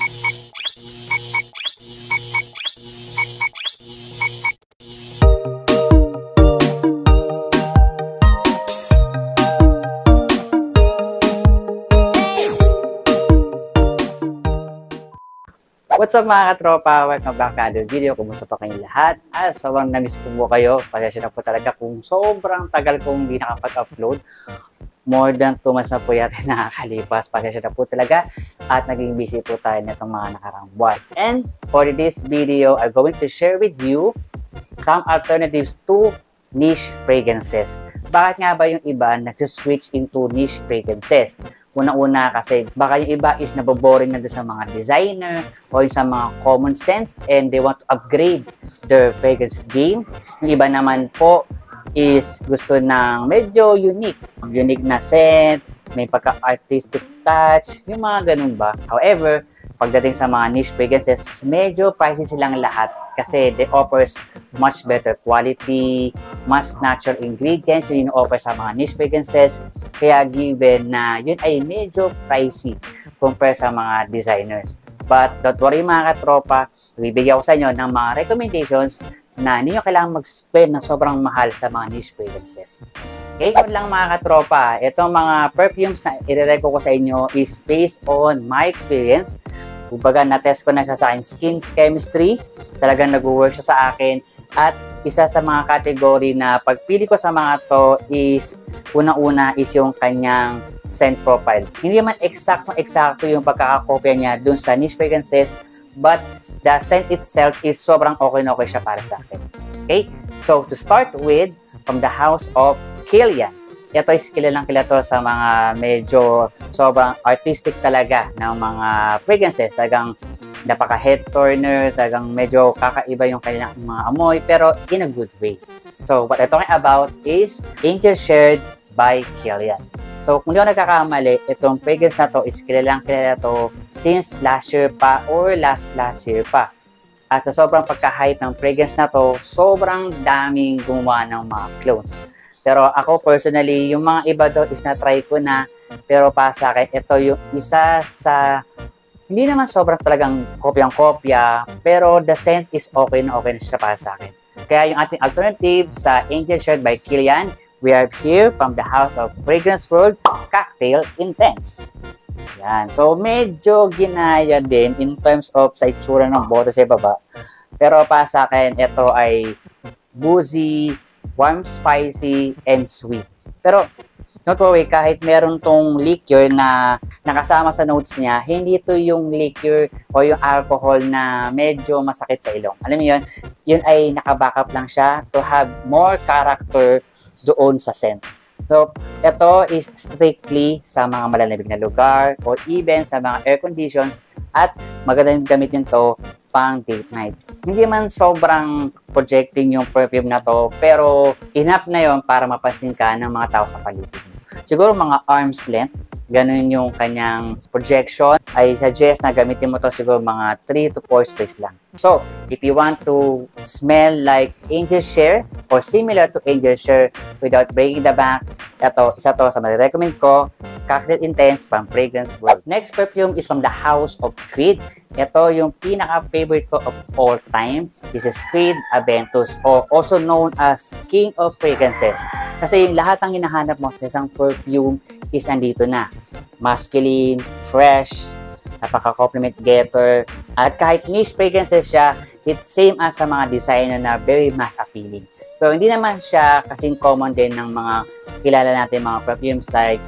What's up mga katropa? Welcome back to another video. Kumusta pa kayong lahat? Sobrang namiss ko po kayo. Pasensya na po talaga kung sobrang tagal kong hindi nakapag-upload. More than 2 months na po yata nakakalipas. Pasensya na po talaga. At naging busy po tayo nitong mga nakarang buwan. And for this video, I'm going to share with you some alternatives to niche fragrances. Bakit nga ba yung iba nag-switch into niche fragrances? Una-una kasi baka yung iba is naboboring na doon sa mga designer o sa mga common sense and they want to upgrade their fragrance game. Yung iba naman po is gusto ng medyo unique na scent, may pagka-artistic touch, yung mga ganun ba. However, pagdating sa mga niche fragrances, medyo pricey silang lahat kasi they offers much better quality, mas natural ingredients yung offer sa mga niche fragrances. Kaya given na yun ay medyo pricey compare sa mga designers. But don't worry mga katropa, bibigyan ko sa inyo ng mga recommendations na hindi nyo kailangan mag-spend na sobrang mahal sa mga niche fragrances. Okay, yun lang mga katropa. Itong mga perfumes na i-reco ko sa inyo is based on my experience. Kumbaga, na-test ko na siya sa akin skin's chemistry. Talagang nag-work siya sa akin. At isa sa mga category na pagpili ko sa mga to is, una-una is yung kanyang scent profile. Hindi naman eksakto yung pagkakakopya niya dun sa niche fragrances, but the scent itself is sobrang okay siya para sa akin. Okay? So, to start with, from the house of Kilian. Ito is kilalang to sa mga medyo sobrang artistic talaga ng mga fragrances. Talagang napaka-head turner, talagang medyo kakaiba yung kanilang mga amoy, pero in a good way. So, what I'm talking about is Angel Shared by Kilian. So, kung di ako nagkakamali, itong fragrance na to is kilala to since last year pa or last year pa. At sa sobrang pagka-hype ng fragrance na to, sobrang daming gumawa ng mga clones. Pero ako personally, yung mga iba daw is na-try ko na, pero pa sa akin, ito yung isa sa, hindi naman sobrang talagang kopyang-kopya, pero the scent is okay na siya para sa akin. Kaya yung ating alternative sa Angel Shared by Kilian, we have here from the house of Fragrance World, Cocktail Intense. Yan. So, medyo ginaya din in terms of sa itsura ng bote sa baba. Pero pa sa akin, ito ay boozy, warm, spicy, and sweet. Pero, don't worry, kahit meron tong liquor na nakasama sa notes niya, hindi ito yung liquor o yung alcohol na medyo masakit sa ilong. Alam mo yun? Yun ay nakabackup lang siya to have more character doon sa scent. So, ito is strictly sa mga malalamig na lugar or even sa mga air conditions at magandang gamitin to pang date night. Hindi man sobrang projecting yung perfume na to, pero enough na yon para mapansin ka ng mga tao sa paligid mo. Siguro mga arm's length, ganun yung kanyang projection. I suggest na gamitin mo to siguro mga 3 to 4 sprays lang. So, if you want to smell like Angel Share or similar to Angel Share without breaking the bank, isa to sa marirecommend ko, Cocktail Intense from Fragrance World. Next perfume is from the house of Creed. Ito yung pinaka-favorite ko of all time. This is Creed Aventus, or also known as King of Fragrances. Kasi yung lahat ng hinahanap mo sa isang perfume is andito na. Masculine, fresh, napaka-compliment getter, at kahit niche fragrances siya, it's same as sa mga designer na very mass appealing. So, hindi naman siya kasing common din ng mga kilala natin mga perfumes like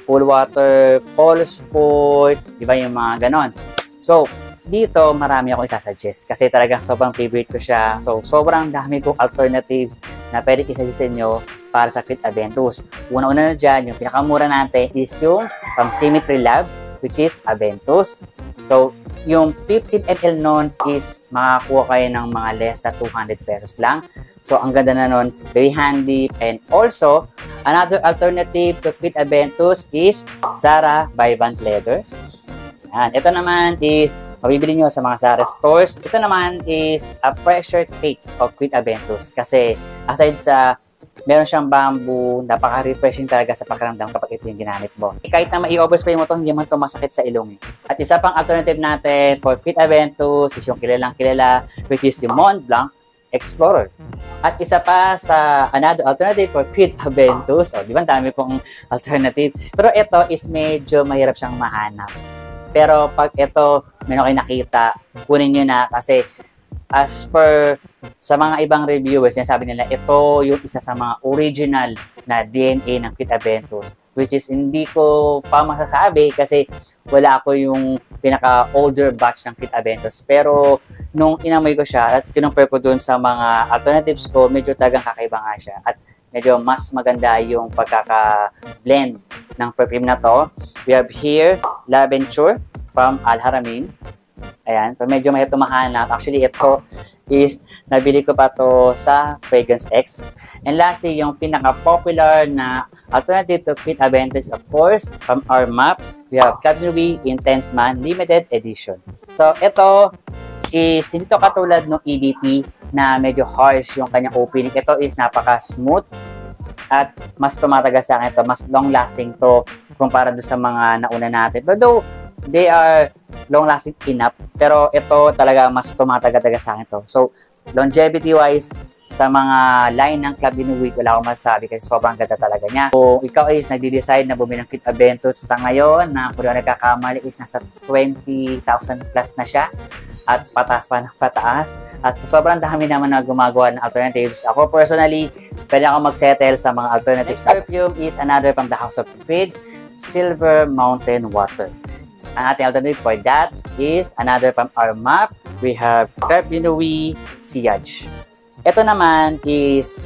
Cool Water, Paul Sport, di ba yung mga ganon. So, dito marami akong isasuggest kasi talagang sobrang favorite ko siya. So, sobrang dami kong alternatives na pwede isasuggest sa inyo para sa Creed Aventus. Una-una na dyan, yung pinakamura natin is yung from Symmetry Lab, which is Aventus. So, yung 15 ml nun is makakuha kayo ng mga less na 200 pesos lang. So, ang ganda na nun, very handy. And also, another alternative to Creed Aventus is Zara by Van Leather. Yan. Ito naman is mabibili nyo sa mga Zara stores. Ito naman is a pressure take of Creed Aventus. Kasi aside sa Meron siyang bamboo, napaka-refreshing talaga sa pakiramdam kapag ito yung ginamit mo. Kahit na mai-overspray mo to, hindi man to masakit sa ilong. At isa pang alternative natin for Quid Aventus is yung kilalang kilala, which is yung Mont Blanc Explorer. At isa pa sa another alternative for Quid Aventus, di ba dami pong alternative, pero ito is medyo mahirap siyang mahanap. Pero pag ito, meron kayo nakita, kunin nyo na kasi as per sa mga ibang reviewers, sabi nila, ito yung isa sa mga original na DNA ng Quid Aventus, which is hindi ko pa masasabi kasi wala ako yung pinaka-older batch ng Quid Aventus. Pero nung inamoy ko siya at kinumpare ko dun sa mga alternatives ko, medyo talagang kakaiba nga siya. At medyo mas maganda yung pagkaka-blend ng perfume na to. We have here L'Aventure from Al Haramain. Ayan, so medyo may tumahanap. Actually, ito is nabili ko pa to sa Fragrance X. And lastly, yung pinaka-popular na alternative to Quid Aventus, of course, from our map, we have Club Nouveau Intense Man Limited Edition. So, ito is hindi to katulad ng EDT na medyo harsh yung kanyang opening. Ito is napaka-smooth at mas tumatagal sa akin ito. Mas long-lasting to kumpara doon sa mga nauna natin. But though, they are long-lasting enough, pero ito talaga mas tumatagal-tagal sa akin to. So, longevity-wise, sa mga line ng Club Nouveau, wala akong masasabi kasi sobrang ganda talaga niya. Kung ikaw is nagde-decide na bumili ng Quid Aventus sa ngayon, na kung nagkakamali is nasa 20,000 plus na siya, at pataas pa ng pataas. At sa sobrang dami naman na gumagawa ng alternatives, ako personally, pwede ako mag-settle sa mga alternatives. Next perfume is another from the House of Quid, Silver Mountain Water. Ang ating alternative for that is another from our map. We have Club Nouveau Sillage. Ito naman is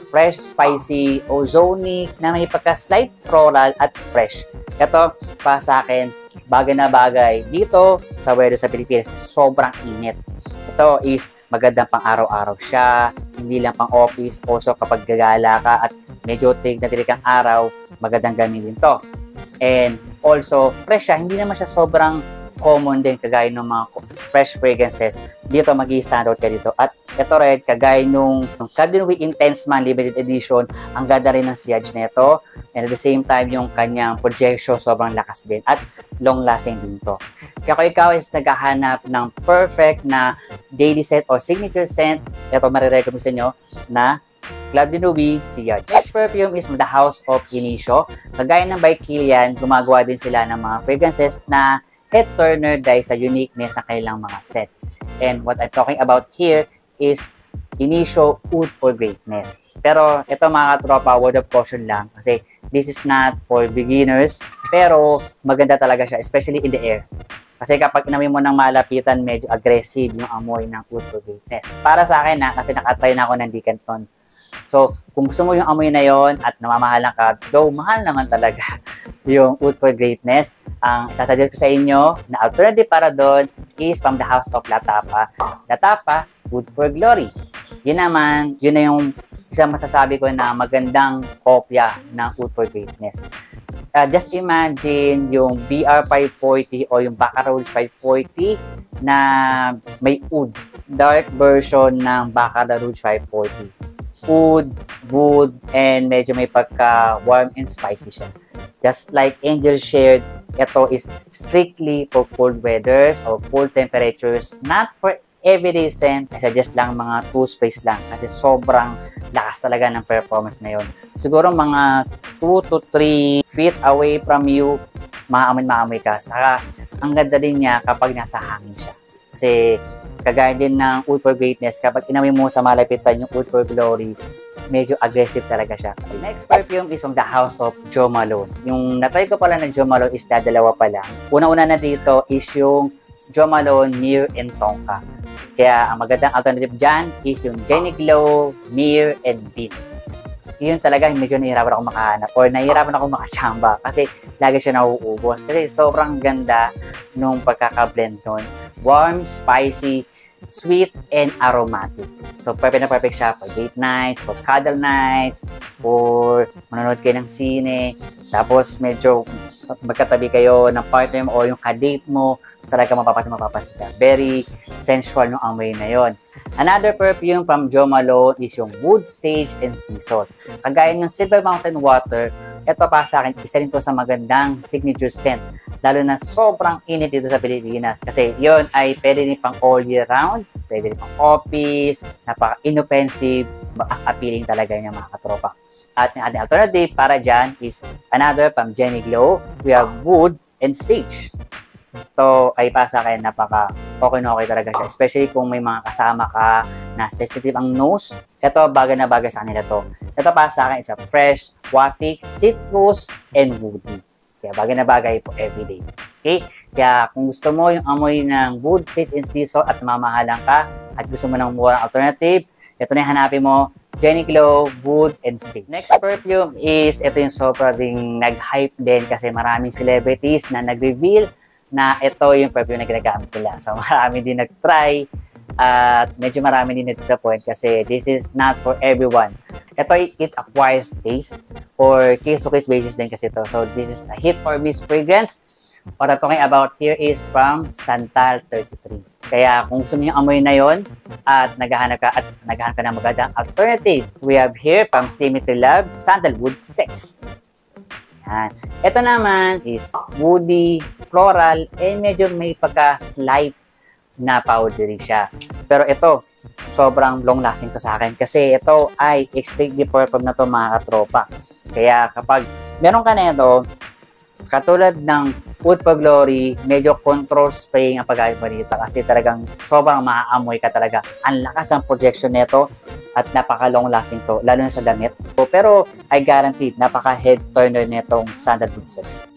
fresh, spicy, ozonic, na may pagka-slight floral at fresh. Ito, pa sa akin, bagay na bagay dito sa weather sa Pilipinas. Sobrang init. Ito is magandang pang araw-araw siya, hindi lang pang office. Also, kapag gagala ka at medyo tig na tirik ang araw, magandang gamitin to. And also, fresh siya. Hindi naman siya sobrang common din kagaya ng mga fresh fragrances. Dito mag-i-stand out ka dito. At ito rin, kagaya nung Club Nouveau Intense Man Limited Edition, ang ganda rin ng sillage nito. And at the same time, yung kanyang projection sobrang lakas din. At long-lasting din to. Kaya kung ikaw is naghahanap ng perfect na daily scent or signature scent, ito marirecommend sa inyo na Club Nouveau Sillage. Next perfume is the House of Initio. Kagaya ng by Kilian, gumagawa din sila ng mga fragrances na head turner dahil sa uniqueness ng kanilang mga set. And what I'm talking about here is Initio Oud for Greatness. Pero ito mga katropa, word of caution lang kasi this is not for beginners, pero maganda talaga siya, especially in the air. Kasi kapag inamoy mo ng malapitan, medyo aggressive yung amoy ng Oud for Greatness. Para sa akin kasi nakatry na ako ng Decanton. So, kung gusto mo yung amoy na yon at namamahalan ka, though mahal naman talaga yung Oud for Greatness, ang isasuggest ko sa inyo na alternative para doon is from the House of La Tapa. La Tapa, Oud for Glory. Yun naman, yun na yung isang masasabi ko na magandang kopya ng Oud for Greatness. Just imagine yung BR540 o yung Baccarat Rouge 540 na may oud. Dark version ng Baccarat Rouge 540. Oud, wood, and medyo may pagka-warm and spicy siya. Just like Angel shared, ito is strictly for cold weathers or cold temperatures, not for everyday scent. I suggest lang mga 2 sprays lang kasi sobrang lakas talaga ng performance na yun. Siguro mga 2 to 3 feet away from you, maamoy ka. Saka, ang ganda din niya kapag nasa hangin siya. Kasi, kagaya din ng Oud for Greatness, kapag inamoy mo sa malapitan yung Oud for Glory, medyo aggressive talaga siya. Next perfume is from the House of Jo Malone. Yung natry ko pala ng Jo Malone is dalawa pa lang. Una-una na dito is yung Jo Malone Myrrh and Tonka. Kaya ang magandang alternative dyan is yung Jenny Glow, Myrrh, and Bean. Yun talaga, medyo nahihirapan ako makahanap or nahihirapan ako makachamba kasi lagi siya nauubos. Kasi sobrang ganda nung pagkakablend nun. Warm, spicy, sweet, and aromatic. So, perfect na perfect siya for date nights, for cuddle nights, or manonood kayo ng sine. Tapos, medyo magkatabi kayo ng partner mo o yung kadate mo, talaga mapapas ka. Very sensual yung amoy na yon. Another perfume from Jo Malone is yung Wood, Sage, and Sea Salt. Kagaya ng Silver Mountain Water, ito pa sa akin, isa rin to sa magandang signature scent. Lalo na sobrang init dito sa Pilipinas. Kasi yon ay pwede rin pang all year round, pwede rin pang office, napaka-inoffensive, as appealing talaga niya mga katropa. At yung ating alternative para dyan is another from Jenny Glow. We have Wood and Sage. Ito ay para sa akin napaka okay talaga siya. Especially kung may mga kasama ka na sensitive ang nose. Ito bagay na bagay sa kanila to. Ito para sa akin is a fresh, aquatic, citrus, and woody. Kaya bagay na bagay po everyday. Okay? Kaya kung gusto mo yung amoy ng Wood, Sage, and Sea Salt at mamahalan ka at gusto mo ng murang alternative, ito na yung hanapin mo. Jenny Glow, Wood, and Sage. Next perfume is, ito yung sobrang nag-hype din kasi maraming celebrities na nag-reveal na ito yung perfume na ginagamit nila. So marami din nag-try at medyo marami din na-disappoint kasi this is not for everyone. Ito, it acquires taste or case-to-case basis din kasi ito. So this is a hit or miss fragrance. What I'm talking about here is from Santal 33. Kaya kung gusto mo yung amoy na yon at naghahanap ka ng magandang alternative, we have here from Symmetry Lab, Sandalwood 6. Yan. Ito naman is woody, floral, and medyo may pagka-slight na powdery siya. Pero ito, sobrang long-lasting to sa akin kasi ito ay extremely perfume na to mga katropa. Kaya kapag meron ka na ito, katulad ng Wood for Glory, medyo control spraying ang pag-ayos mo dito kasi talagang sobrang maaamoy ka talaga. Ang lakas ang projection nito at napaka-long lasting to, lalo na sa damit. Pero I guarantee, napaka-head turner nitong Sandalwood 6.